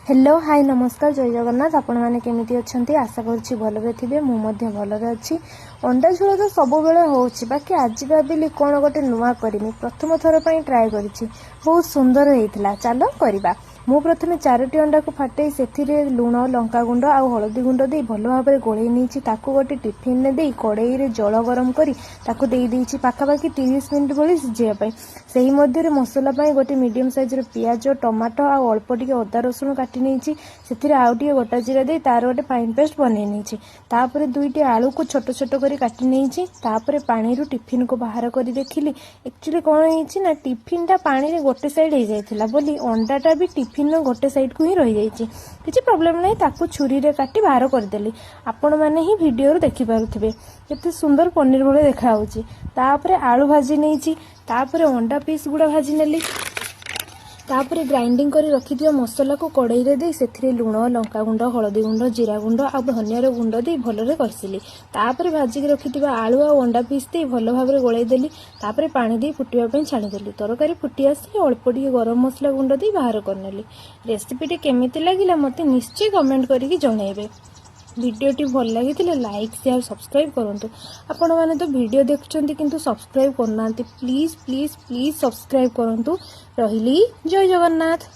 Hello hi नमस्कार जय जगन्नाथ आपण मैंने केमिति अच्छंती आशा करुच्ची भलरे थिबे मु मध्य भलरे अच्छी अंडा झोल तो सब बेले होउची बाकी आज भाविली कौन गोटे नुआ करमी प्रथम थर पर ट्राए करिछि बहुत सुंदर हेइथिला चलो करबा मु प्रथमे 4टी अंडा को फाटे से लुण लंका गुंड आ हलदी गुंड दे भल भाव में गोले नहीं ताकू गोटे टिफिन ने दे कड़ई रे जल गरम करी ताकू दे देइछि पाखापाखि 30 मिनिट भली सिझाई से मध्य मसला गोटे मीडियम साइज पियाज टमाटो आ अल्प टिके अदा रसुण काटी नहीं से आउ टे गोटा जीरा दे तार गोटे फाइन पेस्ट बन नहीं दुईटी आलू को छोट छोट कर काटी नहीं पानी रू टिफिन को बाहर कर देखिली एक्चुअली कौन है टिफिन टा पानी रे गोटे साइड हो जाता बोली अंडाटा भी टिफिन गोटे साइड को ही रही जाइए किसी प्रोब्लेम नहीं ताकू छुरी रे काटी बाहर करदेली आपण मैंने ही वीडियो रू देखि पारुथिबे केते सुंदर पनीर भले देखा होची तापरे आलू भाजी नहीं तापरे अंडा पीस गुड़ा भाजी नेली तापरे ग्राइंडिंग करी रखी दिया मसला को कड़ई रे दे सेथिरे लुण लंका गुंड हलदी गुंड जीरा गुंड आ धनिया गुंड दे भलरे करसिली तापरे भाजी के रखी दिया आलू आ अंडा पीस दे भल भाव में गोलाई देली तापरे पानी दे फुटिया पई छाणी देली तरकारी फुटी आसी अल्प टिके गरम मसला गुंड दे बाहर करनेली रेसिपी टे केमिति लागिला मते निश्चय कमेंट करिकि जणाइबे वीडियोटी भल लगी लाइक शेयर सब्सक्राइब करूँ आपण मैंने तो वीडियो देखुंत किंतु सब्सक्राइब करना प्लीज प्लीज प्लीज सब्सक्राइब करूँ रही जय जगन्नाथ।